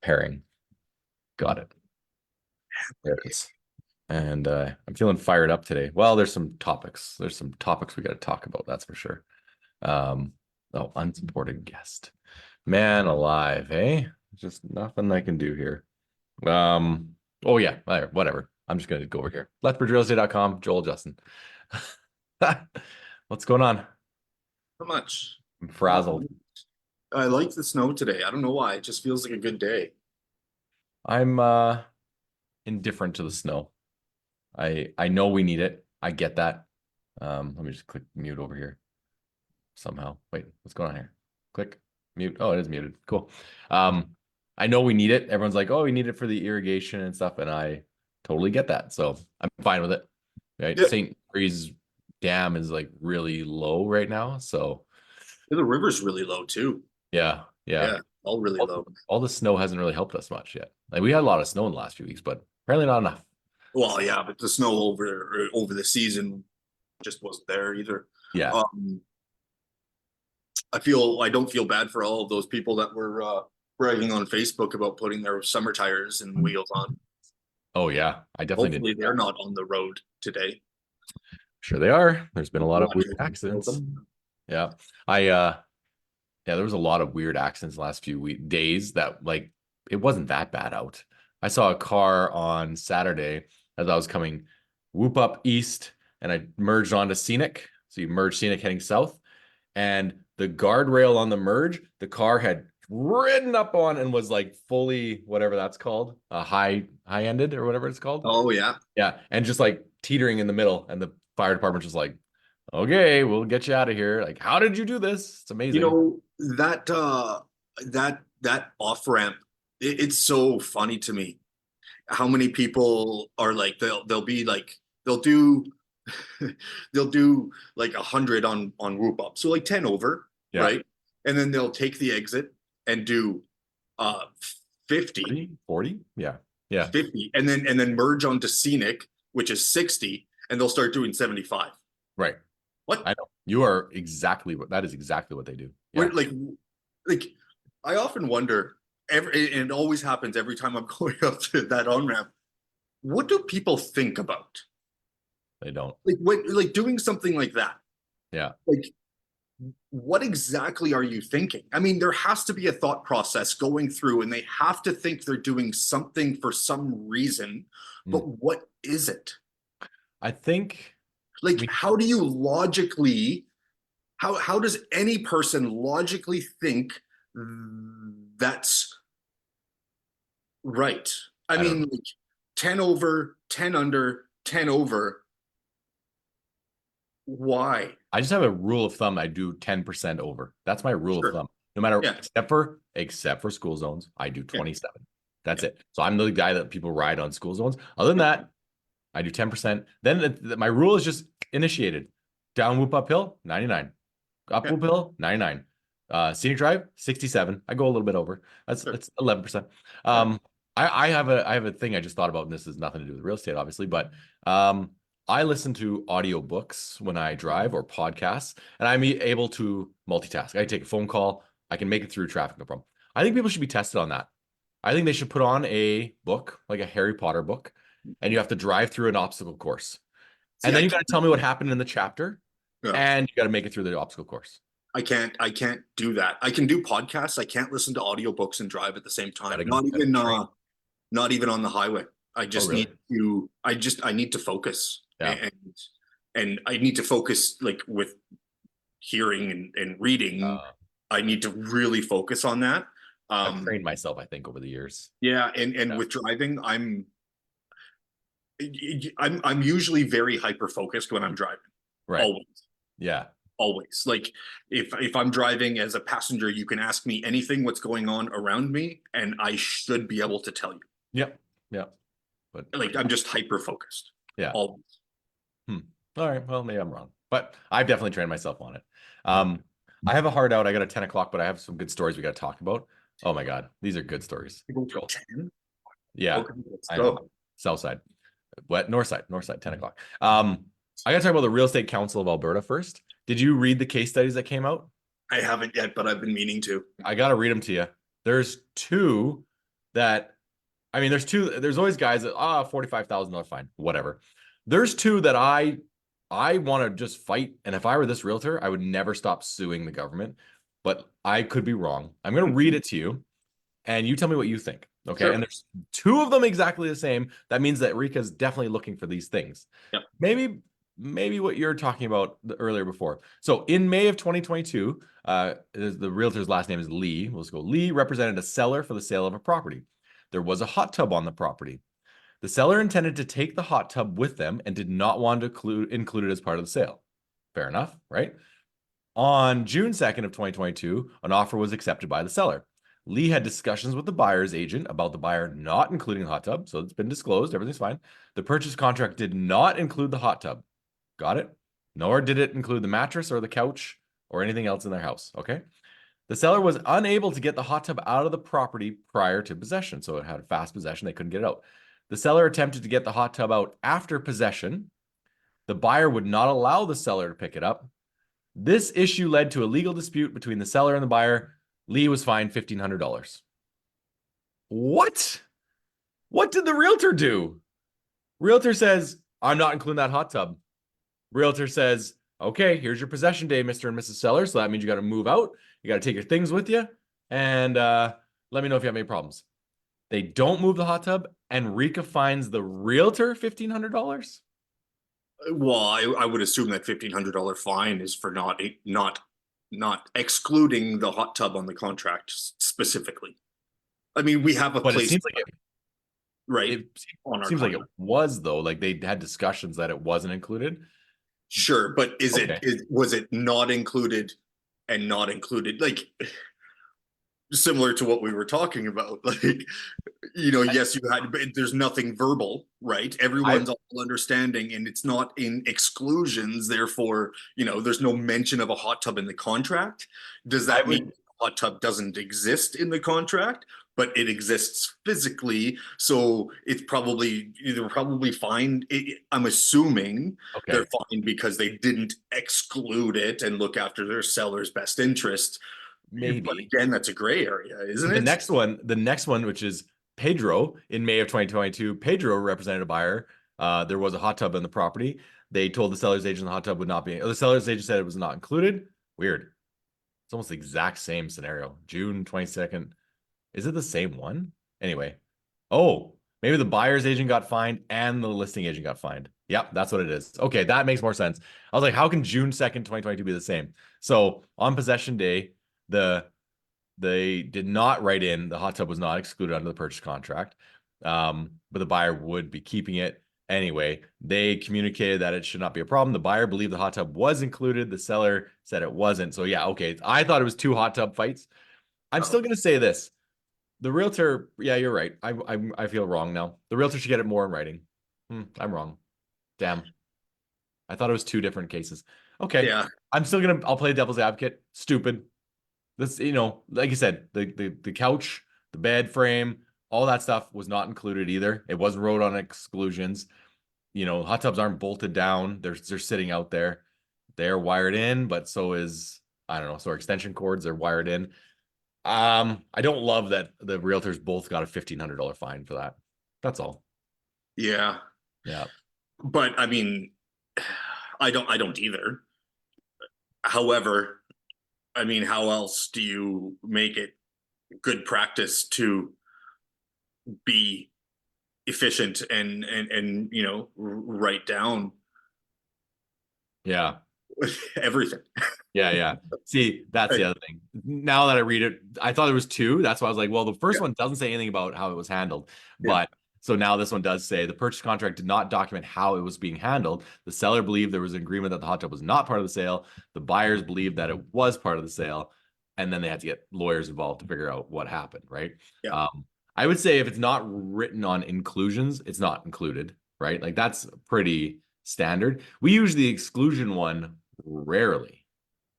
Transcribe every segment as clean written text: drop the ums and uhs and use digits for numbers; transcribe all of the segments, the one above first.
Pairing. Got it. There it is. And I'm feeling fired up today. Well, there's some topics. There's some topics we got to talk about. That's for sure. Unsupported guest. Man alive, eh? Just nothing I can do here. Oh yeah, whatever. I'm just gonna go over here. Lethbridgerealestate.com, Joel Justin. What's going on? How much? I'm frazzled. I like the snow today. I don't know why. It just feels like a good day. I'm indifferent to the snow. I know we need it. I get that. Let me just click mute over here somehow. Wait, what's going on here? Click mute. Oh, it is muted. Cool. I know we need it. Everyone's like, oh, we need it for the irrigation and stuff, and I totally get that. So I'm fine with it. Right? Yeah. St. Mary's Dam is like really low right now. So The river's really low too. yeah. Yeah, all really low. All the snow hasn't really helped us much yet. Like we had a lot of snow in the last few weeks, but apparently not enough. Well, yeah, but the snow over the season just wasn't there either. Yeah. I don't feel bad for all of those people that were bragging on Facebook about putting their summer tires and wheels on. Oh yeah. I definitely Hopefully did. they're not on the road today. Sure they are. There's been a lot of weird accidents. Yeah. Yeah, there was a lot of weird accidents the last few days that like it wasn't that bad out. I saw a car on Saturday as I was coming whoop up east and I merged onto Scenic. So you merge Scenic heading south and the guardrail on the merge, the car had ridden up on and was like fully whatever that's called, high-ended or whatever it's called. Oh yeah. Yeah, and just like teetering in the middle and the fire department just like, okay, we'll get you out of here. Like, how did you do this? It's amazing. That off ramp, it's so funny to me how many people are like they'll do they'll do like 100 on whoop up, so like 10 over, Yeah. right? And then they'll take the exit and do 50 40. Yeah. 50 and then merge onto Scenic, which is 60, and they'll start doing 75. Right. What? I know. You are exactly that is exactly what they do. Yeah. Like I often wonder, and it always happens every time I'm going up to that on ramp. What do people think about? They don't. Like doing something like that. Yeah. Like, what exactly are you thinking? I mean, there has to be a thought process going through, and they have to think they're doing something for some reason. But what is it? I think like how do you logically how does any person logically think that's right? I mean, like 10 over, 10 under, 10 over. Why? I just have a rule of thumb. I do 10% over. That's my rule of thumb. No matter except for school zones, I do 27. That's it. So I'm the guy that people ride on school zones. Other than that, I do 10%. Then my rule is just initiated. Down whoop uphill, 99. Up whoop hill, 99. Scenic drive, 67. I go a little bit over. That's 11%. I have a thing I just thought about, and this has nothing to do with real estate, obviously, but I listen to audiobooks when I drive or podcasts, and I'm able to multitask. I take a phone call, I can make it through traffic, no problem. I think people should be tested on that. I think they should put on a book, like a Harry Potter book, and you have to drive through an obstacle course. And then you got to tell me what happened in the chapter, and you got to make it through the obstacle course. I can't do that. I can do podcasts. I can't listen to audiobooks and drive at the same time. Not even on the highway. I just need to focus. Yeah. And I need to focus like with hearing and reading. I need to really focus on that. I've trained myself, I think, over the years. Yeah, and with driving, I'm usually very hyper focused when I'm driving. Right. Always. Yeah. Always. Like if I'm driving as a passenger, you can ask me anything what's going on around me, and I should be able to tell you. Yep. Yeah. But like I'm just hyper focused. Yeah. Always. All right. Well, maybe I'm wrong, but I've definitely trained myself on it. I have a hard out. I got a 10 o'clock, but I have some good stories we got to talk about. Oh my God. These are good stories. 10? Yeah. Okay, let's go. South side. What? North side, 10 o'clock. I got to talk about the Real Estate Council of Alberta first. Did you read the case studies that came out? I haven't yet, but I've been meaning to. I got to read them to you. There's two that, I mean, there's always guys that, $45,000 fine, whatever. There's two that I want to just fight. And if I were this realtor, I would never stop suing the government, but I could be wrong. I'm going to read it to you and you tell me what you think. Okay. Sure. And there's two of them exactly the same. That means that Rika's definitely looking for these things. Yep. Maybe what you're talking about earlier before. So in May of 2022, the realtor's last name is Lee. Let's go. Lee represented a seller for the sale of a property. There was a hot tub on the property. The seller intended to take the hot tub with them and did not want to include it as part of the sale. Fair enough, right? On June 2nd of 2022, an offer was accepted by the seller. Lee had discussions with the buyer's agent about the buyer not including the hot tub, so it's been disclosed, everything's fine. The purchase contract did not include the hot tub. Got it? Nor did it include the mattress or the couch or anything else in their house, okay? The seller was unable to get the hot tub out of the property prior to possession, so it had fast possession, they couldn't get it out. The seller attempted to get the hot tub out after possession. The buyer would not allow the seller to pick it up. This issue led to a legal dispute between the seller and the buyer. Lee was fined $1,500. What? What did the realtor do? Realtor says, I'm not including that hot tub. Realtor says, okay, here's your possession day, Mr. and Mrs. Seller. So that means you got to move out. You got to take your things with you. And let me know if you have any problems. They don't move the hot tub, and Rika fines the realtor $1,500. Well, I would assume that $1,500 fine is for not excluding the hot tub on the contract specifically. I mean, we have a But place, it seems like right? it On our seems like it contract. was, though. Like they had discussions that it wasn't included. Sure, but Okay. was it not included and not included? Like similar to what we were talking about, like yes, you had, but there's nothing verbal, right? I Everyone's all understanding, and it's not in exclusions. Therefore, there's no mention of a hot tub in the contract. Does I that would mean a hot tub doesn't exist in the contract, but it exists physically? So it's probably they're probably fine. I'm assuming they're okay. fine because they didn't exclude it and look after their seller's best interest. But Maybe. again, that's a gray area, isn't The it? next one, which is Pedro in May of 2022, Pedro represented a buyer. There was a hot tub in the property. They told the seller's agent the hot tub would not be, the seller's agent said it was not included. Weird. It's almost the exact same scenario. June 22nd. Is it the same one? Anyway. Oh, maybe the buyer's agent got fined and the listing agent got fined. Yep, that's what it is. Okay, that makes more sense. I was like, how can June 2nd, 2022 be the same? So on possession day, they did not write in the hot tub was not excluded under the purchase contract, but the buyer would be keeping it anyway. They communicated that it should not be a problem. The buyer believed the hot tub was included. The seller said it wasn't. So yeah, okay. I thought it was two hot tub fights. I'm still going to say this. The realtor, yeah, you're right. I feel wrong now. The realtor should get it more in writing. I'm wrong. Damn. I thought it was two different cases. Okay. Yeah. I'll play devil's advocate. Stupid. This, like you said, the couch, the bed frame, all that stuff was not included either. It wasn't wrote on exclusions. Hot tubs aren't bolted down. They're sitting out there. They're wired in, but so is, I don't know, so are extension cords, they're wired in. I don't love that the realtors both got a $1,500 fine for that. That's all. Yeah. Yeah. But I mean, I don't either. However, I mean, how else do you make it good practice to be efficient and write down Yeah. everything? Yeah. See, that's the other thing. Now that I read it, I thought there was two. That's why I was like, well, the first one doesn't say anything about how it was handled. Yeah. But so now this one does say the purchase contract did not document how it was being handled. The seller believed there was an agreement that the hot tub was not part of the sale. The buyers believed that it was part of the sale. And then they had to get lawyers involved to figure out what happened, right? Yeah. I would say if it's not written on inclusions, it's not included, right? Like that's pretty standard. We use the exclusion one rarely.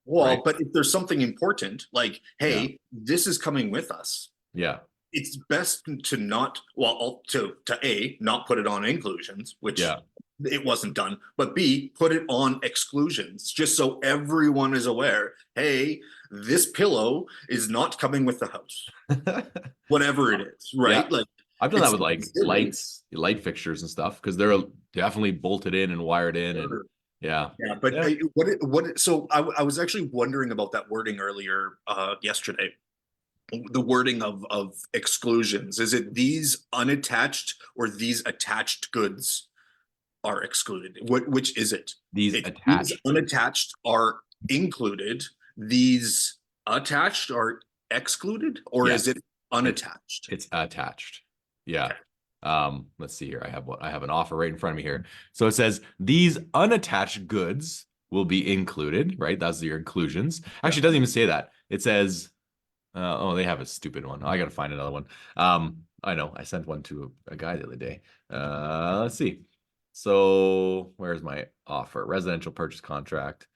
Well, Right. but if there's something important, like, Yeah. hey, this is coming with us, Yeah. it's best to not, well, to A, not put it on inclusions, which Yeah. it wasn't done, but B, put it on exclusions, just so everyone is aware, hey, this pillow is not coming with the house, whatever it is, right? Yeah. Like I've done that with it's like silly. light fixtures and stuff because they're definitely bolted in and wired in, and yeah. Yeah, but Yeah. so I was actually wondering about that wording earlier yesterday. The wording of exclusions. Is it these unattached or these attached goods are excluded? Which is it? These If these attached goods. unattached are included, these attached are excluded, or is Yes. it unattached? It's attached. Yeah. Okay. Let's see here. I have an offer right in front of me here. So it says these unattached goods will be included, right? That's your inclusions. Actually, it doesn't even say that. It says, oh, they have a stupid one. I gotta find another one. I know. I sent one to a guy the other day. Let's see. So where's my offer? Residential purchase contract.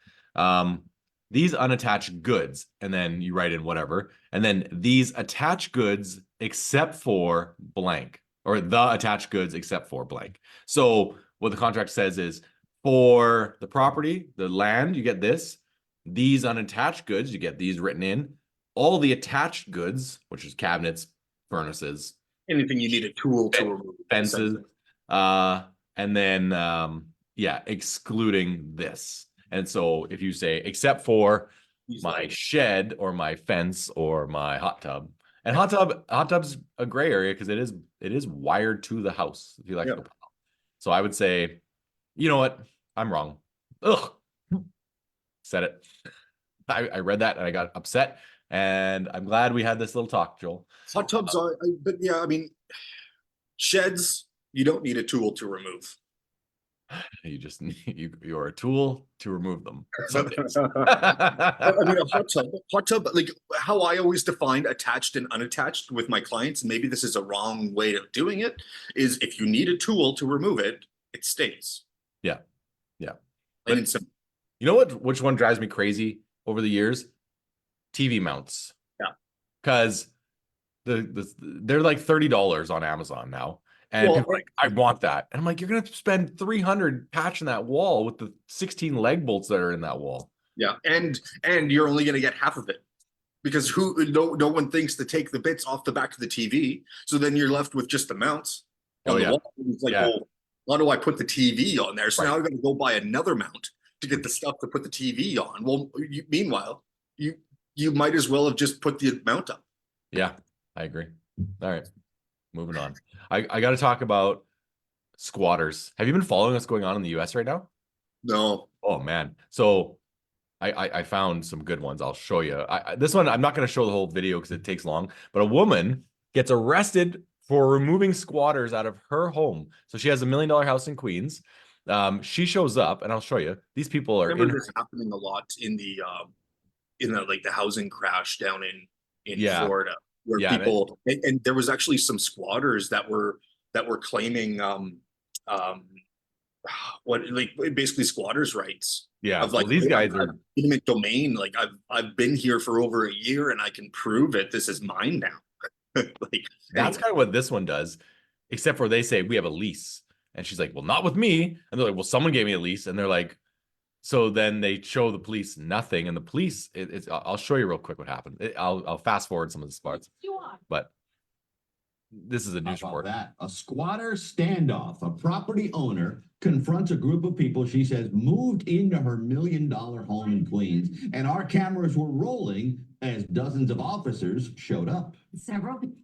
These unattached goods, and then you write in whatever, and then these attached goods except for blank, or the attached goods except for blank. So what the contract says is for the property, the land, you get this. These unattached goods, you get these written in. All the attached goods, which is cabinets, furnaces, Anything you need a tool to remove. fences, and then yeah, excluding this. And so if you say except for my shed or my fence or my hot tub, and hot tub's a gray area because it is wired to the house, if you like. Yeah. So I would say, you know what? I'm wrong. Ugh. Said it. I read that and I got upset, and I'm glad we had this little talk, Joel. Hot tubs are, but yeah, I mean, sheds, you don't need a tool to remove. You just you're a tool to remove them. I mean, a hot tub, like how I always defined attached and unattached with my clients, and maybe this is a wrong way of doing it, is if you need a tool to remove it, it stays. Yeah. Yeah. And it's simple. You know what? Which one drives me crazy over the years? TV mounts. Yeah. Because they're like $30 on Amazon now. And people are like, I want that. And I'm like, you're gonna spend $300 patching that wall with the 16 leg bolts that are in that wall. Yeah, and you're only gonna get half of it because no one thinks to take the bits off the back of the TV. So then you're left with just the mounts on the wall. It's like, well, how do I put the TV on there? So now I'm gonna go buy another mount to get the stuff to put the TV on. Well, meanwhile, you might as well have just put the mount up. Yeah, I agree. All right, moving on. I got to talk about squatters. Have you been following what's going on in the US right now? No. Oh man. So I found some good ones. I'll show you. This one, I'm not going to show the whole video because it takes long, but a woman gets arrested for removing squatters out of her home. So she has $1 million house in Queens. She shows up, and I'll show you. These people are remember this happening a lot in the like the housing crash down in Florida, where people and there was actually some squatters that were claiming what, like, basically squatters' rights. Yeah, of like, well, these guys are legitimate domain. Like I've been here for over a year and I can prove it. This is mine now. Like that's kind of what this one does, except for they say we have a lease, and she's like, well, not with me. And they're like, well, someone gave me a lease, and they're like, so then they show the police nothing, and the police, I'll show you real quick what happened. I'll fast forward some of the parts, but this is a news report. That a squatter standoff. A property owner confronts a group of people she says moved into her $1 million home in Queens, and our cameras were rolling as dozens of officers showed up.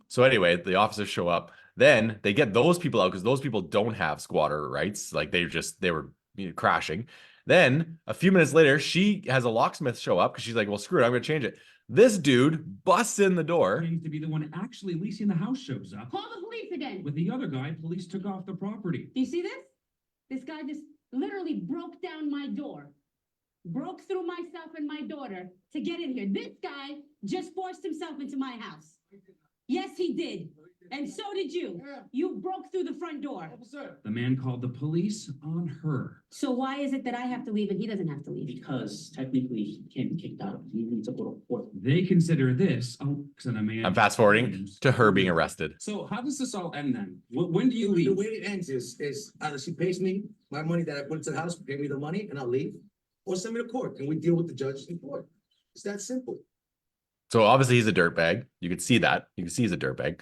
So anyway, the officers show up. Then they get those people out because those people don't have squatter rights. Like they were crashing. Then a few minutes later, she has a locksmith show up because she's like, well, screw it, I'm going to change it. This dude busts in the door. Claims to be the one actually leasing the house shows up. Call the police again. With the other guy, police took off the property. Do you see this? This guy just literally broke down my door. Broke through myself and my daughter to get in here. This guy just forced himself into my house. Yes, he did. And so did you. You broke through the front door. The man called the police on her. So why is it that I have to leave and he doesn't have to leave? Because technically he can't be kicked out. He needs to go to court. They consider this a man. I'm fast forwarding to her being arrested. So how does this all end then? When do you leave? The way it ends is either she pays me my money that I put into the house, pay me the money, and I'll leave, or send me to court and we deal with the judges in court. It's that simple. So obviously he's a dirtbag. You could see that. You can see he's a dirtbag.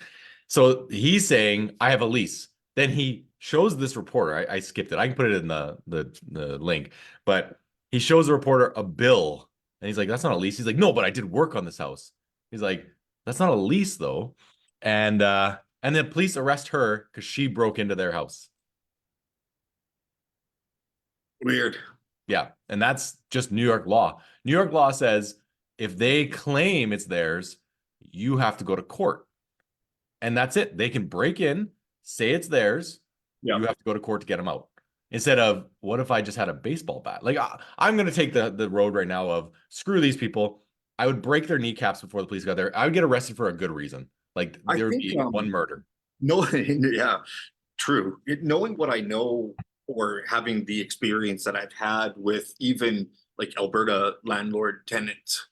So he's saying, I have a lease. Then he shows this reporter. I skipped it. I can put it in the link, but he shows the reporter a bill, and he's like, "That's not a lease." He's like, "No, but I did work on this house." He's like, "That's not a lease, though." And then police arrest her because she broke into their house. Weird. Yeah, and that's just New York law. New York law says if they claim it's theirs, you have to go to court. And that's it. They can break in, say it's theirs. Yeah. You have to go to court to get them out. Instead of, what if I just had a baseball bat? Like, I'm going to take the road right now of screw these people. I would break their kneecaps before the police got there. I would get arrested for a good reason. Like, there would be one murder. No, yeah, true. Knowing what I know, or having the experience that I've had with even like Alberta landlord tenants,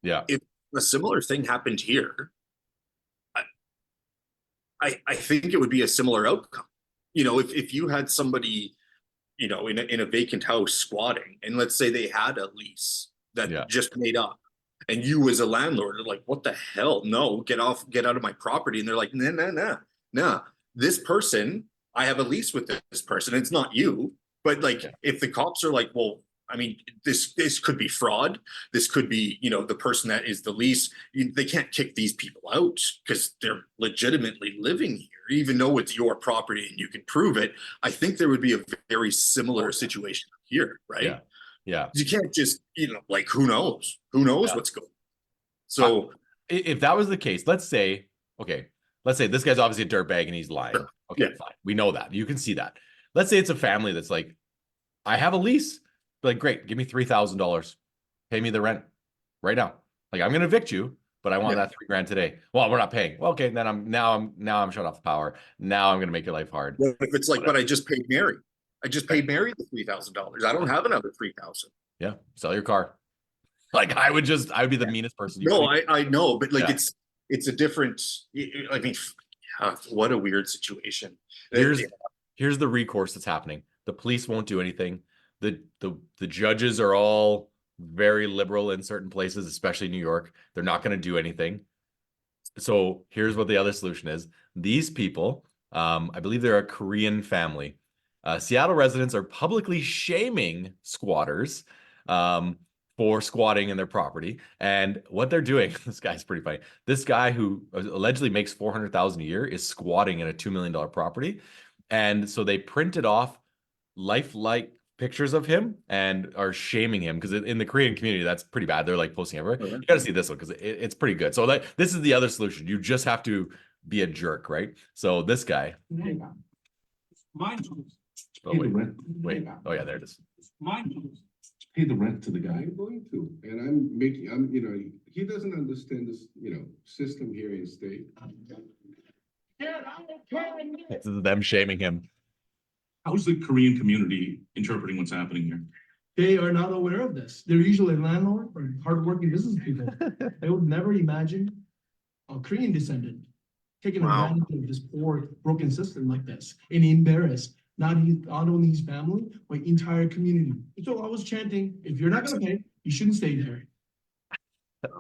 Yeah. if a similar thing happened here, I think it would be a similar outcome. You know, if you had somebody, you know, in a vacant house squatting, and let's say they had a lease that just made up, and you as a landlord are like, what the hell? No, get out of my property. And they're like, nah. This person, I have a lease with this person. It's not you. But like, if the cops are like, well, I mean, this could be fraud. This could be, you know, the person that is the lease. They can't kick these people out because they're legitimately living here, even though it's your property and you can prove it. I think there would be a very similar situation here, right? Yeah. You can't just, you know, like, who knows what's going on. So if that was the case, let's say this guy's obviously a dirtbag and he's lying. Sure. Okay, fine. We know that. You can see that. Let's say it's a family that's like, I have a lease. Like, great, give me $3,000. Pay me the rent right now. Like, I'm gonna evict you, but I want that $3,000 today. Well, we're not paying. Well, okay, then I'm shut off the power. Now I'm gonna make your life hard. Well, if it's like, but I just paid Mary. I just paid Mary the $3,000. I don't have another 3,000. Yeah, sell your car. Like, I would be the meanest person. I know, but like, it's a different. I mean, what a weird situation. Here's the recourse that's happening. The police won't do anything. The judges are all very liberal in certain places, especially New York. They're not going to do anything. So here's what the other solution is. These people, I believe they're a Korean family. Seattle residents are publicly shaming squatters for squatting in their property. And what they're doing, this guy's pretty funny. This guy who allegedly makes $400,000 a year is squatting in a $2 million property. And so they printed off lifelike pictures of him and are shaming him because in the Korean community, that's pretty bad. They're like posting everywhere. You got to see this one because it's pretty good. So this is the other solution. You just have to be a jerk, right? So this guy. Oh, wait. Oh yeah, there it is. Pay the rent to the guy. I'm going to, and you know, he doesn't understand this, you know, system here in state. This is them shaming him. How's the Korean community interpreting what's happening here? They are not aware of this. They're usually landlord or hardworking business people. They would never imagine a Korean descendant taking advantage of this poor, broken system like this and embarrassed not only his family, but entire community. So I was chanting, if you're not going to pay, you shouldn't stay there.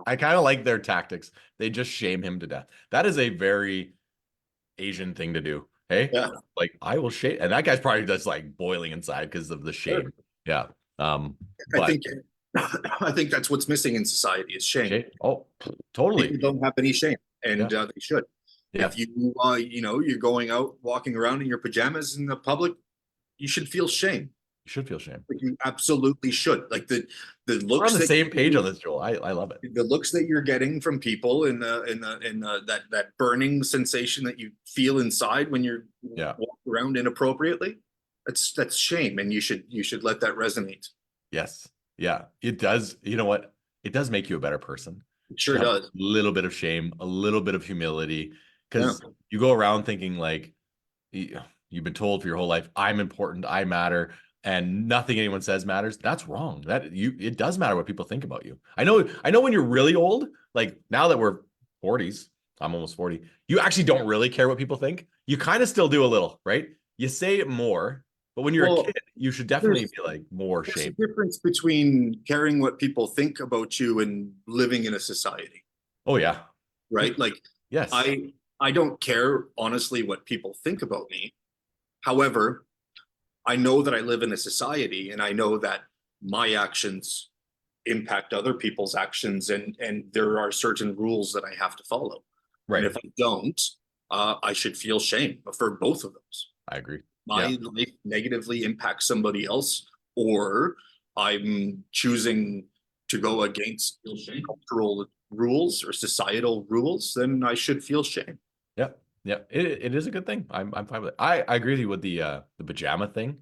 I kind of like their tactics. They just shame him to death. That is a very Asian thing to do. Hey, like, I will shame, and that guy's probably just like boiling inside because of the shame. Yeah. I think that's what's missing in society is shame. Oh, totally. People don't have any shame, and they should. Yeah. If you, you know, you're going out, walking around in your pajamas in the public, you should feel shame. You should feel shame. You absolutely should. Like the looks. We're on the same page on this, Joel. I love it. The looks that you're getting from people in that burning sensation that you feel inside when you're walking around inappropriately. That's shame, and you should let that resonate. Yes. Yeah. It does. You know what? It does make you a better person. It sure does. A little bit of shame, a little bit of humility, because you go around thinking like you've been told for your whole life, I'm important, I matter, and nothing anyone says matters. That's wrong. It does matter what people think about you. I know when you're really old, like now that we're 40s, I'm almost 40, you actually don't really care what people think. You kind of still do a little, right? You say it more, but when you're a kid, you should definitely be like more shame. There's a difference between caring what people think about you and living in a society. Oh yeah. right? Like Yes. I don't care honestly what people think about me. However, I know that I live in a society, and I know that my actions impact other people's actions, and there are certain rules that I have to follow. Right. And if I don't, I should feel shame for both of those. I agree. My life negatively impacts somebody else, or I'm choosing to go against cultural rules or societal rules, then I should feel shame. Yeah. Yeah. It is a good thing. I'm fine with it. I agree with you with the pajama thing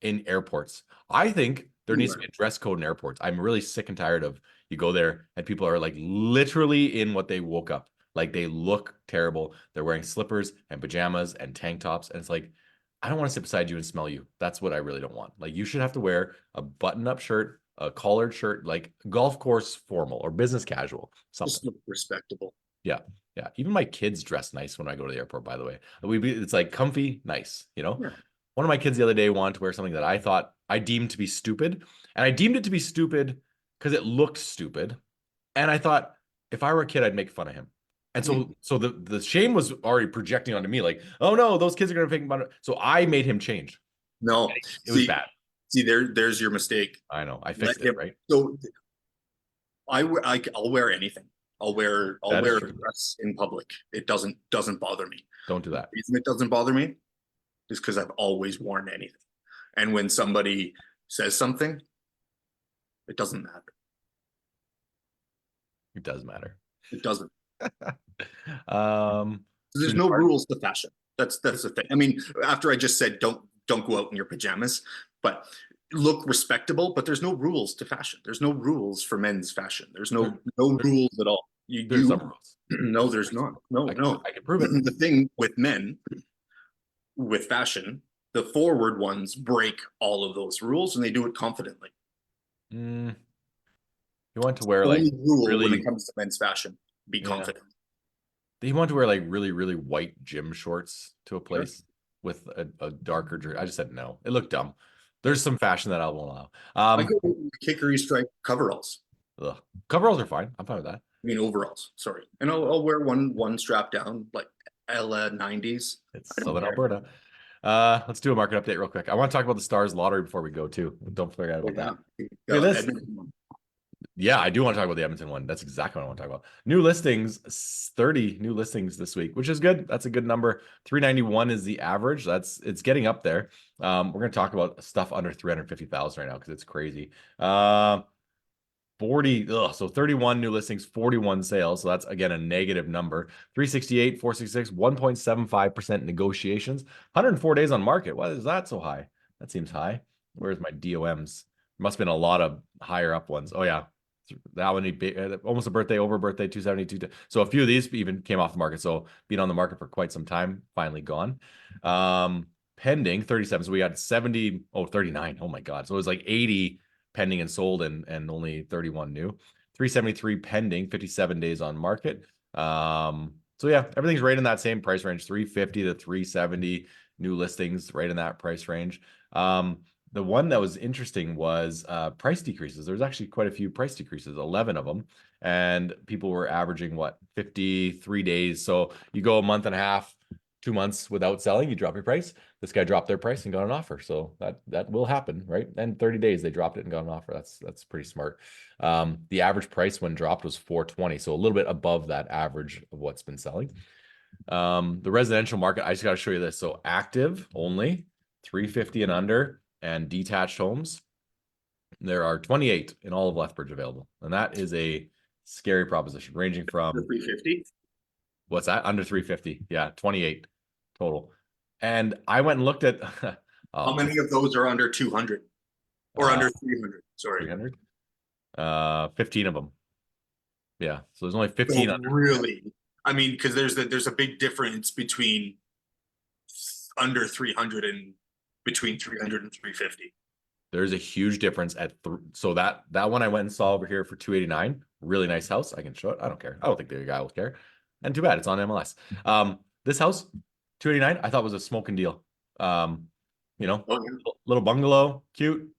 in airports. I think there needs to be a dress code in airports. I'm really sick and tired of you go there and people are like literally in what they woke up. Like they look terrible. They're wearing slippers and pajamas and tank tops. And it's like, I don't want to sit beside you and smell you. That's what I really don't want. Like you should have to wear a button-up shirt, a collared shirt, like golf course formal or business casual, something. Just look respectable. Yeah. Yeah. Even my kids dress nice when I go to the airport, by the way. It's like comfy, nice, you know? Yeah. One of my kids the other day wanted to wear something that I thought I deemed to be stupid. And I deemed it to be stupid because it looked stupid. And I thought if I were a kid, I'd make fun of him. And so the shame was already projecting onto me, like, oh no, those kids are gonna think about it. So I made him change. No, It was bad. See, there's your mistake. I know. I fixed it, right? So I'll wear anything. I'll wear a dress in public. It doesn't bother me. Don't do that. The reason it doesn't bother me is because I've always worn anything. And when somebody says something, it doesn't matter. It does matter. It doesn't. So there's no rules to fashion. That's the thing. I mean, after I just said don't go out in your pajamas, but look respectable, but there's no rules to fashion. There's no rules for men's fashion. There's no rules at all. There's some rules. No, there's not. No. I can prove it. The thing with men, with fashion, the forward ones break all of those rules and they do it confidently. You want to wear like really, when it comes to men's fashion, be confident. You want to wear like really, really white gym shorts to a place with a darker jersey. I just said no. It looked dumb. There's some fashion that I won't allow. I go kickery stripe coveralls. Ugh. Coveralls are fine. I'm fine with that. I mean overalls, sorry. And I'll wear one strap down, like Ella 90s. It's Southern Alberta. Let's do a market update real quick. I want to talk about the Stars Lottery before we go too. Don't forget about that. Yeah, I do want to talk about the Edmonton one. That's exactly what I want to talk about. New listings, 30 new listings this week, which is good. That's a good number. 391 is the average. It's getting up there. We're going to talk about stuff under 350,000 right now because it's crazy. 31 new listings, 41 sales. So that's again a negative number. 368, 466, 1.75% negotiations. 104 days on market. Why is that so high? That seems high. Where's my DOMs? Must have been a lot of higher up ones. Oh yeah, that one almost a birthday, over birthday, 272. So a few of these even came off the market. So been on the market for quite some time, finally gone. Pending 37. So we got 39. Oh my God. So it was like 80 pending and sold and only 31 new. 373 pending, 57 days on market. So yeah, everything's right in that same price range, 350 to 370 new listings, right in that price range. The one that was interesting was price decreases. There's actually quite a few price decreases, 11 of them. And people were averaging, 53 days. So you go a month and a half, 2 months without selling, you drop your price. This guy dropped their price and got an offer. So that will happen, right? And 30 days, they dropped it and got an offer. That's pretty smart. The average price when dropped was 420. So a little bit above that average of what's been selling. The residential market, I just got to show you this. So active only, 350 and under. And detached homes, there are 28 in all of Lethbridge available. And that is a scary proposition, ranging from 350. What's that? Under 350. Yeah, 28 total. And I went and looked at how many of those are under 200 or under 300? Sorry, 300. 15 of them. Yeah, so there's only 15 under. Really? I mean, because there's a big difference between under 300 and between 300 and 350. There's a huge difference at so that one I went and saw over here for 289. Really nice house. I can show it. I don't care. I don't think the guy will care. And too bad it's on MLS. This house, 289, I thought was a smoking deal. Little bungalow, cute,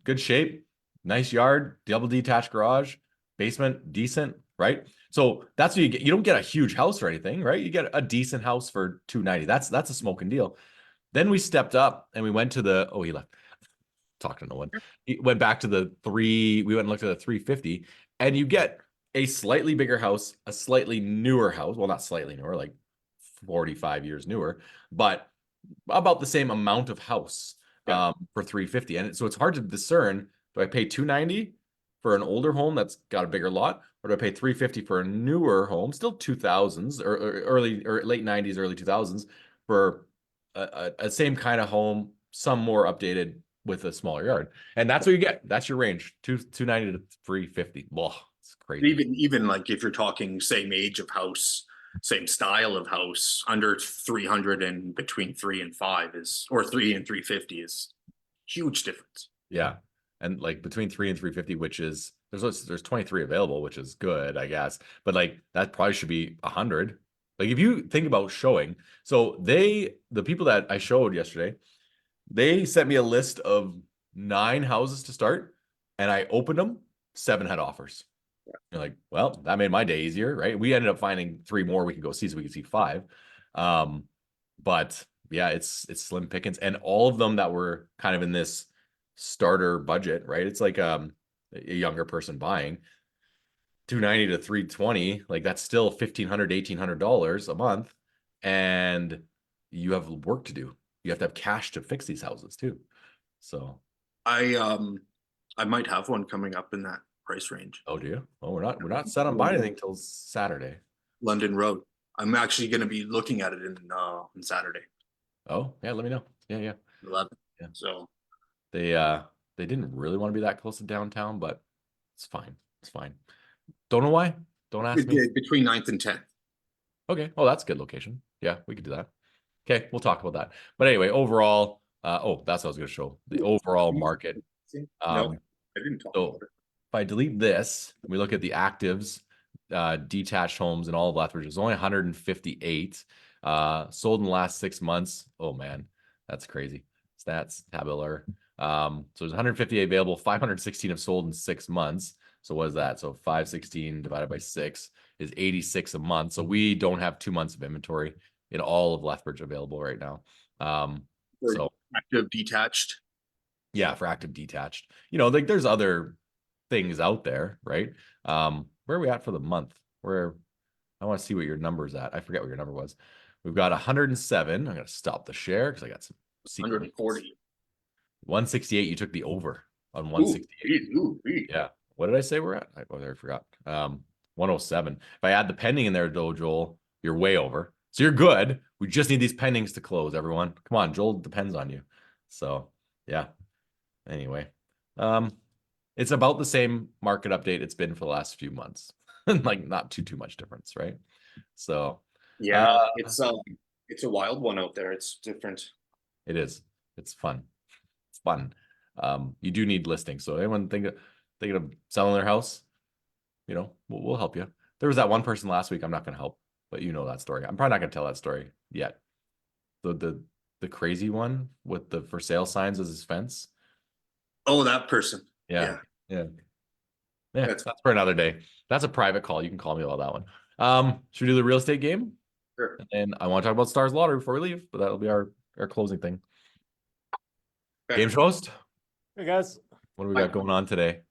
good shape, nice yard, double detached garage, basement, decent, right? So that's what you get. You don't get a huge house or anything, right? You get a decent house for 290. That's a smoking deal. Then we stepped up and we went to the, oh, he left. Talking to no one. He went back to the we went and looked at the 350, and you get a slightly bigger house, a slightly newer house. Well, not slightly newer, like 45 years newer, but about the same amount of house for 350. And so it's hard to discern, do I pay 290 for an older home that's got a bigger lot, or do I pay 350 for a newer home, still 2000s or early or late 90s, early 2000s for a same kind of home, some more updated with a smaller yard? And that's what you get. That's your range, 290 to 350. Whoa, it's crazy. Even like if you're talking same age of house, same style of house, under 300 and between 3 and 5 is, or 3 and 350 is huge difference. Yeah. And like between 3 and 350, which is there's 23 available, which is good, I guess. But like that probably should be 100. Like if you think about showing, so the people that I showed yesterday, they sent me a list of 9 houses to start, and I opened them, 7 had offers. You're like, well, that made my day easier, right? We ended up finding 3 more we could go see, so we could see 5. But yeah, it's slim pickings, and all of them that were kind of in this starter budget, right? It's like a younger person buying 290 to 320, like that's still $1,500 to $1,800 a month, and you have work to do. You have to have cash to fix these houses too. So I might have one coming up in that price range. oh, do you? Oh, we're not set on buying anything till Saturday. London Road. I'm actually going to be looking at it on Saturday. Oh yeah, let me know. Yeah. 11. Yeah. So They didn't really want to be that close to downtown, but it's fine. It's fine. Don't know why. Don't ask me. between 9th and 10th. Okay. Oh, that's a good location. Yeah, we could do that. Okay, we'll talk about that. But anyway, overall, oh, that's what I was going to show. The overall market. No, I didn't talk about it. If I delete this, we look at the actives, detached homes in all of Lethbridge. There's only 158 sold in the last 6 months. Oh man, that's crazy. Stats tabular. So there's 158 available. 516 have sold in 6 months. So what is that? So 516 divided by 6 is 86 a month. So we don't have 2 months of inventory in all of Lethbridge available right now. So active detached. Yeah, for active detached. You know, like there's other things out there, right? Where are we at for the month? Where I want to see what your number's at. I forget what your number was. We've got 107. I'm gonna stop the share because I got some 140. 168. You took the over on 168. Ooh. Yeah. What did I say we're at? I forgot. 107. If I add the pending in there, though, Joel, you're way over. So you're good. We just need these pendings to close, everyone. Come on, Joel depends on you. So yeah. Anyway, it's about the same market update it's been for the last few months. Like not too much difference, right? So yeah, it's a wild one out there. It's different. It is. It's fun. It's fun. You do need listings. So anyone thinking of selling their house, you know, we'll help you. There was that one person last week. I'm not going to help, but you know that story. I'm probably not going to tell that story yet. The crazy one with the for sale signs as his fence. Oh, that person. Yeah. That's for another day. That's a private call. You can call me about that one. Should we do the real estate game? Sure. And then I want to talk about Stars Lottery before we leave, but that'll be our closing thing. Okay. Game host. Hey guys, What do we got going on today?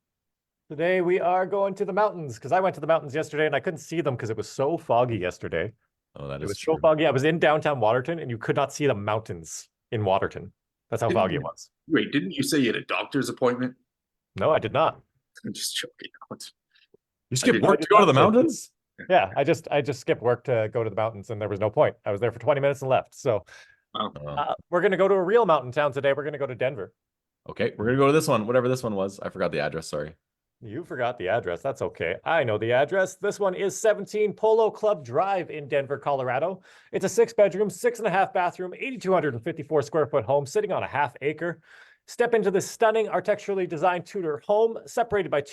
today we are going to the mountains because I went to the mountains yesterday and I couldn't see them because it was so foggy yesterday. Oh, that It is was true. so foggy. I was in downtown Waterton and you could not see the mountains in Waterton. That's how foggy it was. Wait, didn't you say you had a doctor's appointment? No, I did not. I'm just joking. You skip didn't- work to go to the mountains? Yeah, I just skipped work to go to the mountains and there was no point. I was there for 20 minutes and left. So we're going to go to a real mountain town today. We're going to go to Denver. Okay, we're gonna go to this one, whatever this one was. I forgot the address. Sorry. You forgot the address. That's okay. I know the address. This one is 17 Polo Club Drive in Denver, Colorado. It's a 6-bedroom, 6.5 bathroom, 8,254 square foot home sitting on a ½ acre. Step into this stunning architecturally designed Tudor home separated by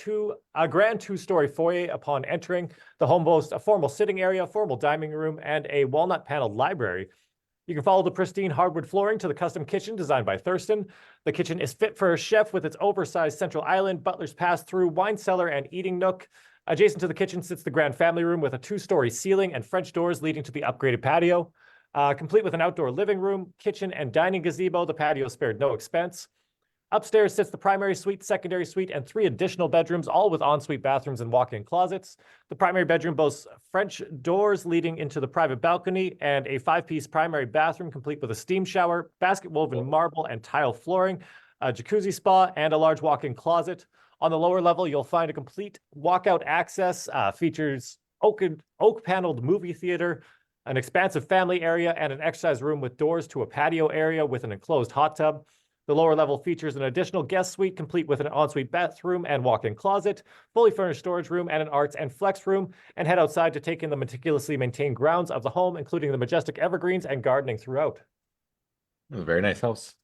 a grand 2-story foyer upon entering. The home boasts a formal sitting area, formal dining room, and a walnut paneled library. You can follow the pristine hardwood flooring to the custom kitchen designed by Thurston. The kitchen is fit for a chef with its oversized central island, butler's pass-through, wine cellar, and eating nook. Adjacent to the kitchen sits the grand family room with a 2-story ceiling and French doors leading to the upgraded patio. Complete with an outdoor living room, kitchen, and dining gazebo, the patio spared no expense. Upstairs sits the primary suite, secondary suite, and 3 additional bedrooms, all with ensuite bathrooms and walk-in closets. The primary bedroom boasts French doors leading into the private balcony and a 5-piece primary bathroom complete with a steam shower, basket-woven marble and tile flooring, a jacuzzi spa, and a large walk-in closet. On the lower level, you'll find a complete walkout access, features oak-paneled movie theater, an expansive family area, and an exercise room with doors to a patio area with an enclosed hot tub. The lower level features an additional guest suite complete with an ensuite bathroom and walk-in closet, fully furnished storage room, and an arts and flex room, and head outside to take in the meticulously maintained grounds of the home, including the majestic evergreens and gardening throughout. A very nice house.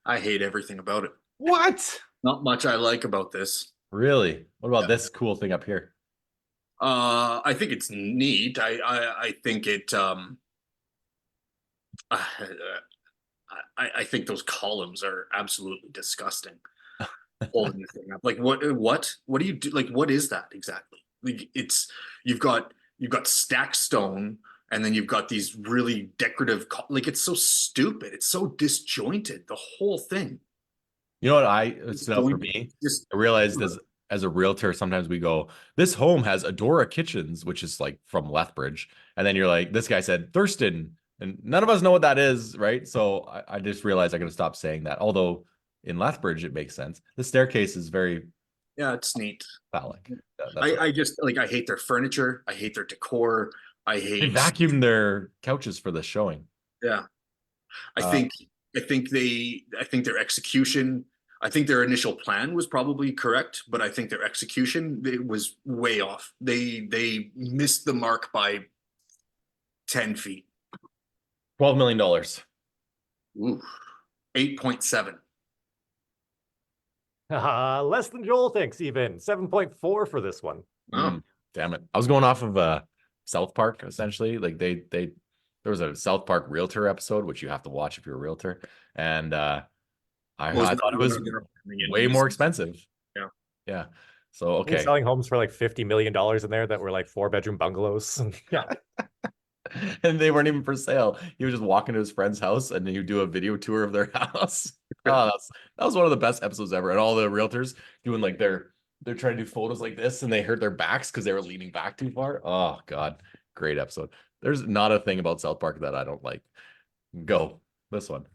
I hate everything about it. What? Not much I like about this. Really? What about this cool thing up here? I think it's neat. I think it I think those columns are absolutely disgusting. Holding the thing up. Like what do you do? Like what is that exactly? Like you've got stacked stone, and then you've got these really decorative like it's so stupid. It's so disjointed, the whole thing. You know what it stood out for me? I realized as a realtor, sometimes we go, this home has Adora Kitchens, which is like from Lethbridge. And then you're like, this guy said Thurston. And none of us know what that is, right? So I just realized I got to stop saying that. Although in Lethbridge, it makes sense. The staircase is very... Yeah, it's neat. Phallic. I just, like, I hate their furniture. I hate their decor. I hate... They vacuumed their couches for the showing. Yeah. I think their execution... I think their initial plan was probably correct, but I think their execution, it was way off. They missed the mark by 10 feet. $12 million. Ooh, 8.7. Less than Joel thinks, even 7.4 for this one. Oh. Damn it. I was going off of South Park, essentially. Like there was a South Park Realtor episode, which you have to watch if you're a realtor. And I thought it was way more expensive. Yeah. Yeah. So, okay. Selling homes for like $50 million in there that were like 4-bedroom bungalows. Yeah. And they weren't even for sale. He would just walk into his friend's house and he would do a video tour of their house. Oh, that was one of the best episodes ever. And all the realtors doing like they're trying to do photos like this and they hurt their backs because they were leaning back too far. Oh God, great episode. There's not a thing about South Park that I don't like. Go this one.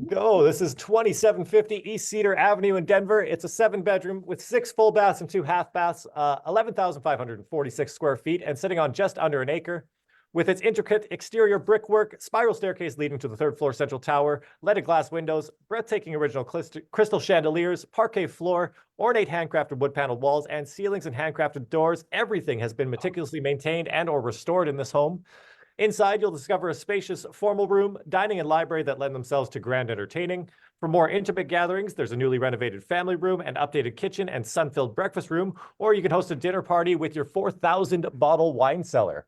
Go. This is 2750 East Cedar Avenue in Denver. It's a 7-bedroom with 6 full baths and 2 half baths, 11,546 square feet, and sitting on just under an acre. With its intricate exterior brickwork, spiral staircase leading to the 3rd floor central tower, leaded glass windows, breathtaking original crystal chandeliers, parquet floor, ornate handcrafted wood paneled walls, and ceilings and handcrafted doors, everything has been meticulously maintained and or restored in this home. Inside, you'll discover a spacious formal room, dining and library that lend themselves to grand entertaining. For more intimate gatherings, there's a newly renovated family room, an updated kitchen, and sun-filled breakfast room, or you can host a dinner party with your 4,000 bottle wine cellar.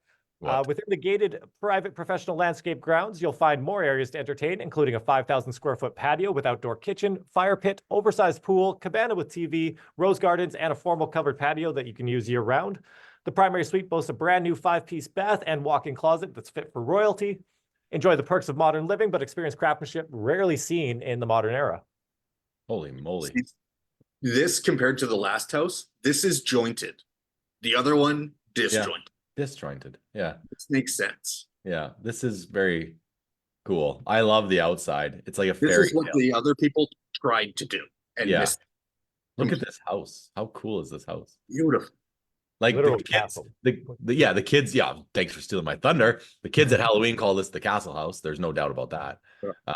Within the gated private professional landscape grounds, you'll find more areas to entertain, including a 5,000 square foot patio with outdoor kitchen, fire pit, oversized pool, cabana with TV, rose gardens, and a formal covered patio that you can use year round. The primary suite boasts a brand new 5-piece bath and walk-in closet that's fit for royalty. Enjoy the perks of modern living, but experience craftsmanship rarely seen in the modern era. Holy moly. This compared to the last house, this is jointed. The other one, disjointed. Yeah. Disjointed. Yeah. This makes sense. Yeah. This is very cool. I love the outside. It's like a fairy This is what tale. the other people tried to do. And missed. Look at this house. How cool is this house? Beautiful. Like Literal the kids, castle. the kids, thanks for stealing my thunder. The kids at Halloween call this the castle house. There's no doubt about that.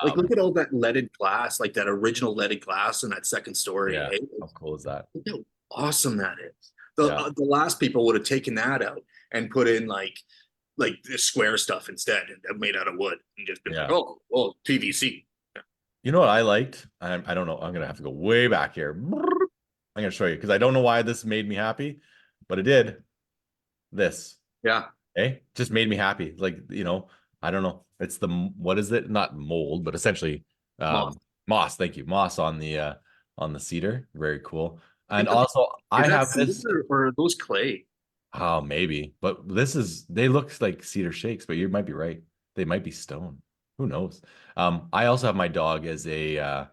Like look at all that leaded glass, like that original leaded glass in that 2nd story. Yeah. Eh? How cool is that? Look how awesome that is. The last people would have taken that out and put in like the square stuff instead, and made out of wood, and just been like, oh, PVC. Yeah. You know what I liked? I don't know. I'm gonna have to go way back here. I'm gonna show you because I don't know why this made me happy, but it did. This. Yeah. Okay. Just made me happy. Like, I don't know. It's what is it? Not mold, but essentially moss. Thank you. Moss on the cedar. Very cool. And also I have this. Or are those clay? Oh, maybe. But they look like cedar shakes, but you might be right. They might be stone. Who knows? I also have my dog as a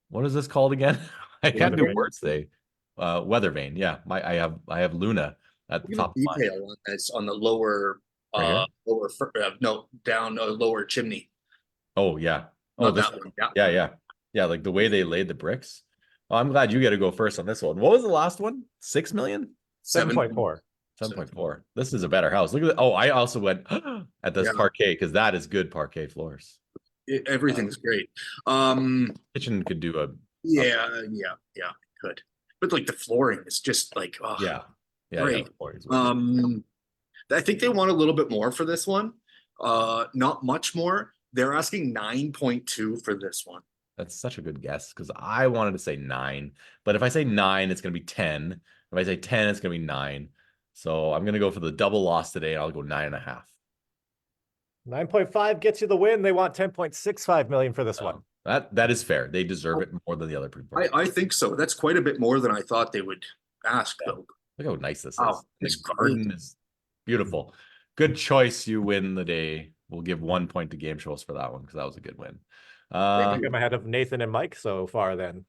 what is this called again? I can't do Weather words today. Weather vane. Yeah. I have Luna at the Look at top of the mine. detail on this on the lower Right here? no, down a lower chimney. Oh yeah. Oh, Not this that one. Yeah. yeah, yeah. Yeah, like the way they laid the bricks. Oh, I'm glad you get to go first on this one. What was the last one? 6 million? 7.4. 7.4. This is a better house. Look at that. Oh, I also went at this Yeah. parquet because that is good parquet floors. Everything's great. Kitchen could do a Yeah, could. But like the flooring is just like, oh, yeah. Yeah, great. the floor is wicked. I think they want a little bit more for this one. Not much more. They're asking 9.2 for this one. That's such a good guess because I wanted to say 9, but if I say 9, it's gonna be 10. If I say 10, it's gonna be 9. So I'm gonna go for the double loss today, and I'll go 9.5. 9.5 gets you the win. They want 10.65 million for this one. That is fair. They deserve it more than the other people. I think so. That's quite a bit more than I thought they would ask, though. Look how nice this Wow, is. it's The garden is beautiful. Good choice. You win the day. We'll give 1 point to Game Shows for that one because that was a good win. I think I'm ahead of Nathan and Mike so far then.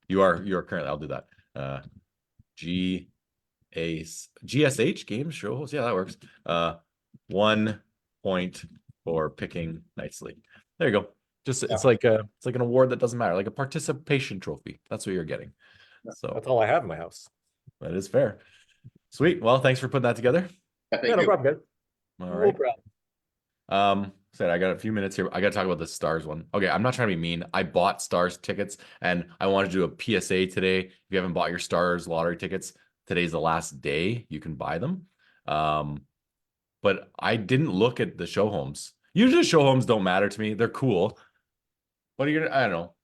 You are currently. I'll do that. GSH Game Shows. Yeah, that works. 1 point for picking nicely. There you go. Just it's like an award that doesn't matter, like a participation trophy. That's what you're getting. So That's all I have in my house. that is fair. Sweet. Well, thanks for putting that together. Yeah, no problem, guys. All No right. problem. Said I got a few minutes here. I got to talk about the Stars one. Okay, I'm not trying to be mean. I bought Stars tickets, and I wanted to do a PSA today. If you haven't bought your Stars lottery tickets, today's the last day you can buy them. But I didn't look at the show homes. Usually, show homes don't matter to me. They're cool, but I don't know.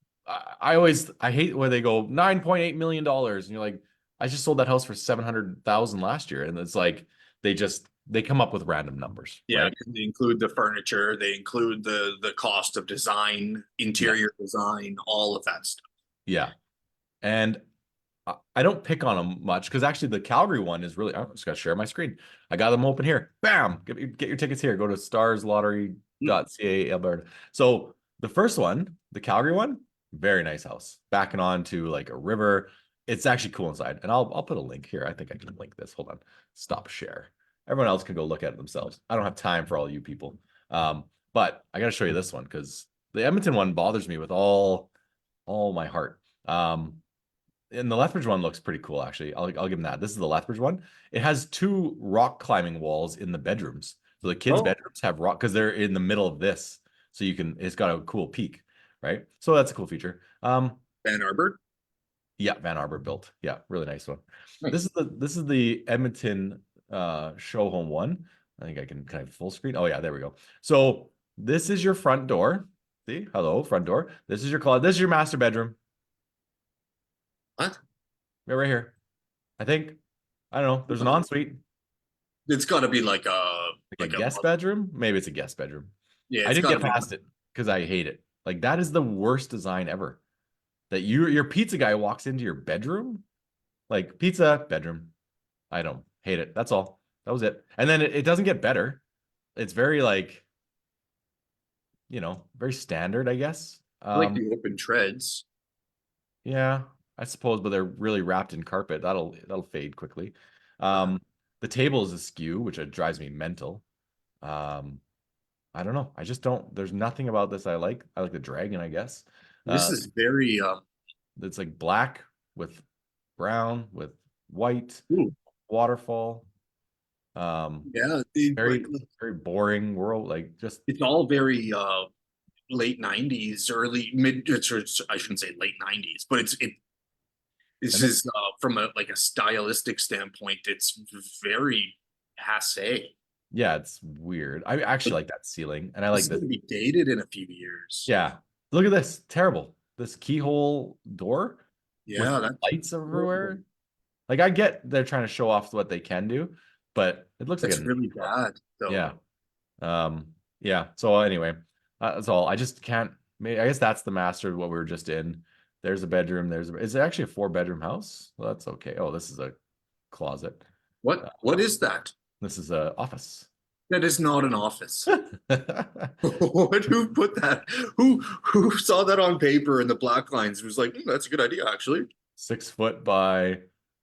I hate where they go $9.8 million, and you're like, I just sold that house for 700,000 last year, and it's like they come up with random numbers. Yeah, right? they include the furniture, they include the cost of design, interior design, all of that stuff. Yeah, and I don't pick on them much because actually the Calgary one is really. I'm just gonna share my screen. I got them open here. Bam! Get your tickets here. Go to starslottery.ca Alberta. So the first one, the Calgary one, very nice house, backing on to like a river. It's actually cool inside, and I'll put a link here. I think I can link this. Hold on. Stop share. Everyone else can go look at it themselves. I don't have time for all you people. But I got to show you this one because the Edmonton one bothers me with all my heart. And the Lethbridge one looks pretty cool, actually. I'll give them that. This is the Lethbridge one. It has 2 rock climbing walls in the bedrooms. So the kids' bedrooms have rock because they're in the middle of this. So it's got a cool peak, right? So that's a cool feature. Van Arbor? Yeah, Van Arbor built. Yeah, really nice one. Nice. This is the Edmonton show home one. I think I can kind of full screen. Oh yeah, there we go. So this is your front door. See, hello, front door. This is your closet. This is your master bedroom. What? Yeah, right here. I think. I don't know. There's an ensuite. It's got to be like a Guest bedroom. Maybe it's a guest bedroom. Yeah, I didn't get past it because I hate it. Like that is the worst design ever. That your pizza guy walks into your bedroom, like pizza bedroom. I don't hate it. That's all. That was it. And then it doesn't get better. It's very like, very standard, I guess. I like the open treads. Yeah, I suppose, but they're really wrapped in carpet. That'll fade quickly. The table is askew, which drives me mental. I don't know. I just don't. There's nothing about this I like. I like the dragon, I guess. This is very It's like black with brown with white waterfall. yeah, Very boring world. Like just it's all very late 90s, early mid. I shouldn't say late 90s, but it's from a stylistic standpoint, it's very passe. Yeah, it's weird. I actually like that ceiling, and I like It's this. going to be dated in a few years. Yeah, look at this. Terrible. This keyhole door. Yeah, with lights everywhere. Like I get they're trying to show off what they can do, but it looks like it's really bad. Though. Yeah. Yeah. So anyway, that's all. I just can't. I guess that's the master of what we were just in. There's a bedroom. Is it actually a 4-bedroom house? Well, that's okay. Oh, this is a closet. What is that? This is a office. That is not an office. Who put that? Who saw that on paper in the black lines? Who was like, that's a good idea, actually. 6 foot by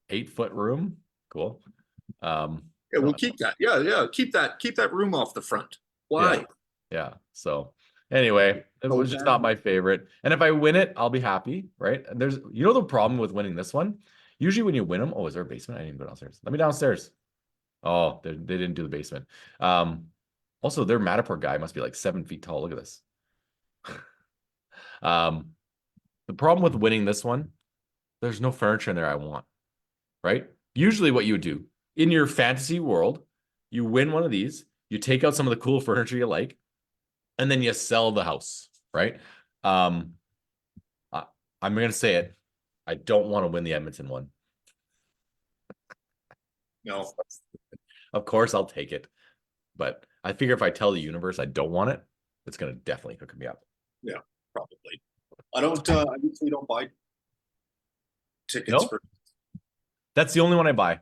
8 foot room. Cool. Yeah, we'll keep that. Yeah. Keep that room off the front. Why? Yeah. So anyway, it was just not my favorite. And if I win it, I'll be happy, right? And there's, the problem with winning this one. Usually when you win them, is there a basement? I didn't even go downstairs. Let me downstairs. Oh, they didn't do the basement. Also, their Matterport guy must be like 7 feet tall. Look at this. The problem with winning this one, there's no furniture in there I want, right? Usually what you would do in your fantasy world, you win one of these, you take out some of the cool furniture you like, and then you sell the house, right? I'm going to say it. I don't want to win the Edmonton one. No. Of course, I'll take it. But I figure if I tell the universe I don't want it, it's going to definitely hook me up. Yeah, probably. I usually don't buy tickets No? for. That's the only one I buy.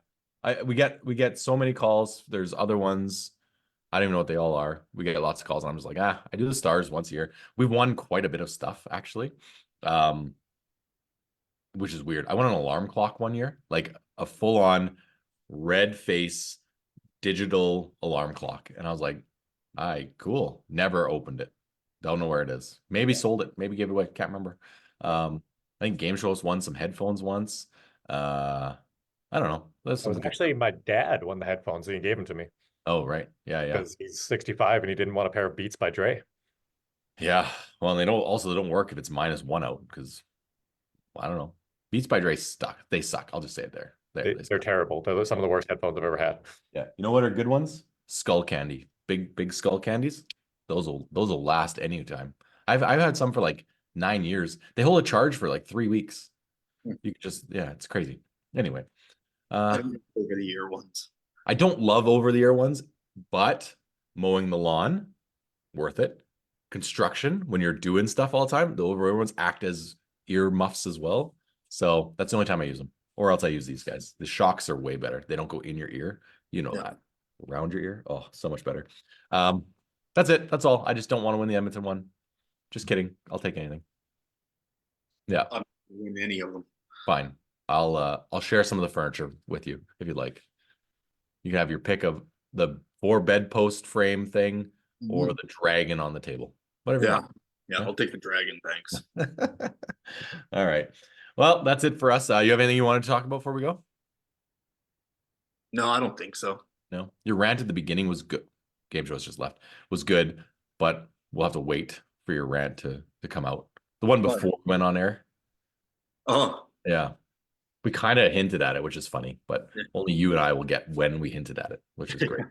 We get so many calls. There's other ones. I don't even know what they all are. We get lots of calls. And I'm just like, I do the Stars once a year. We've won quite a bit of stuff, actually. Which is weird. I won an alarm clock one year, like a full-on red face digital alarm clock. And I was like, cool. Never opened it. Don't know where it is. Maybe sold it. Maybe gave it away. Can't remember. I think Game Shows won some headphones once. I don't know. Actually, my dad won the headphones and he gave them to me. Oh, right. Yeah. Because he's 65 and he didn't want a pair of Beats by Dre. Yeah. Well, and they don't work if it's -1 out because I don't know. Beats by Dre stuck. They suck. I'll just say it there. They're terrible. They're some of the worst headphones I've ever had. Yeah. You know what are good ones? Skull candy. Big skull candies. Those will last any time. I've had some for like 9 years. They hold a charge for like 3 weeks. You can just, it's crazy. Anyway. I don't over the year ones. I don't love over the air ones, but mowing the lawn, worth it. Construction, when you're doing stuff all the time, the over air ones act as ear muffs as well. So that's the only time I use them. Or else I use these guys. The shocks are way better. They don't go in your ear. You know that. Around your ear. Oh, so much better. That's it. That's all. I just don't want to win the Edmonton one. Just kidding. I'll take anything. Yeah. I'm not gonna win any of them. Fine. I'll share some of the furniture with you if you'd like. You can have your pick of the 4 bedpost frame thing or the dragon on the table. Whatever. Yeah, I'll take the dragon, thanks. All right. Well, that's it for us. You have anything you wanted to talk about before we go? No, I don't think so. No. Your rant at the beginning was good. Game Show's just left. Was good, but we'll have to wait for your rant to come out. The one before went on air. Oh. Yeah. We kind of hinted at it, which is funny, but only you and I will get when we hinted at it, which is great.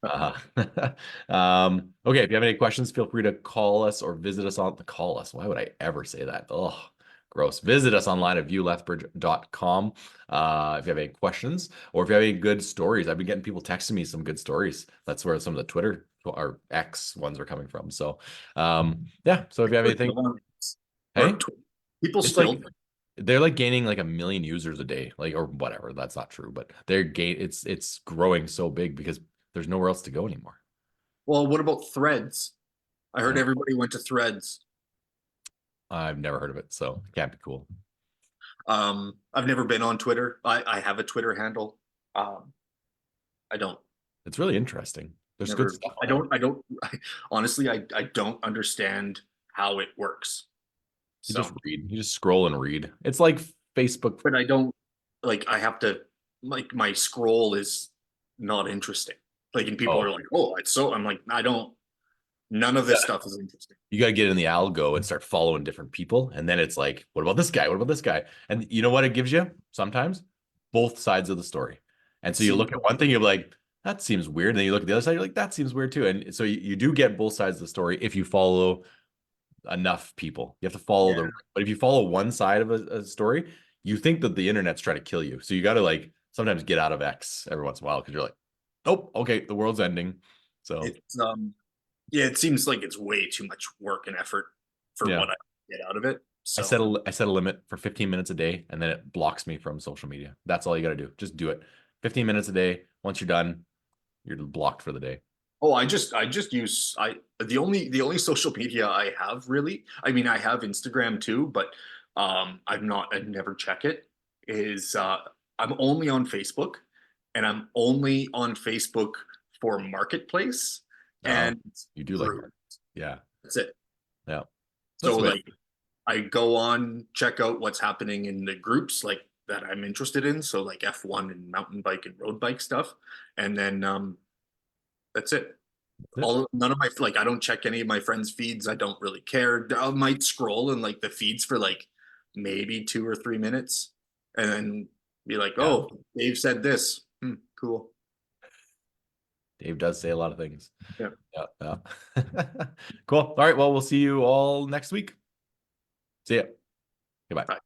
Okay, if you have any questions, feel free to call us or visit us on call us. Why would I ever say that? Oh, gross. Visit us online at viewlethbridge.com if you have any questions or if you have any good stories. I've been getting people texting me some good stories. That's where some of the Twitter or X ones are coming from. So yeah. So if you have anything, hey, people still they're like gaining like 1 million users a day, like, or whatever. That's not true, but it's growing so big because there's nowhere else to go anymore. Well, what about Threads? I heard everybody went to Threads. I've never heard of it, so it can't be cool. I've never been on Twitter. I have a Twitter handle. I don't. It's really interesting. There's good stuff. Honestly, I don't understand how it works. You just read. You just scroll and read. It's like Facebook. But I don't I have to my scroll is not interesting. And people are like, oh, it's so I'm like, none of this stuff is interesting. You got to get in the algo and start following different people. And then it's like, what about this guy? What about this guy? And you know what it gives you? Sometimes both sides of the story. And so you look at one thing, you're like, that seems weird. And then you look at the other side, you're like, that seems weird too. And so you do get both sides of the story if you follow enough people. You have to follow but if you follow one side of a story, you think that the internet's trying to kill you. So you got to sometimes get out of X every once in a while because you're like, oh, okay, the world's ending. So it's it seems like it's way too much work and effort for what I get out of it. So I set a limit for 15 minutes a day, and then it blocks me from social media. That's all you got to do. Just do it. 15 minutes a day, Once you're done, you're blocked for the day. Oh, I just use the only social media I have really. I mean, I have Instagram too, but I never check it. I'm only on Facebook, and I'm only on Facebook for Marketplace and You do like group. markets. Yeah. That's it. Yeah. So That's the way- like I go on, check out what's happening in the groups like that I'm interested in. So like F1 and mountain bike and road bike stuff. And then that's it. None of my I don't check any of my friends' feeds. I don't really care. I might scroll in like the feeds for like maybe 2 or 3 minutes and then be like, oh, Dave said this. Cool. Dave does say a lot of things. Yeah. Yeah. Cool. All right. Well, we'll see you all next week. See ya. Goodbye. Bye.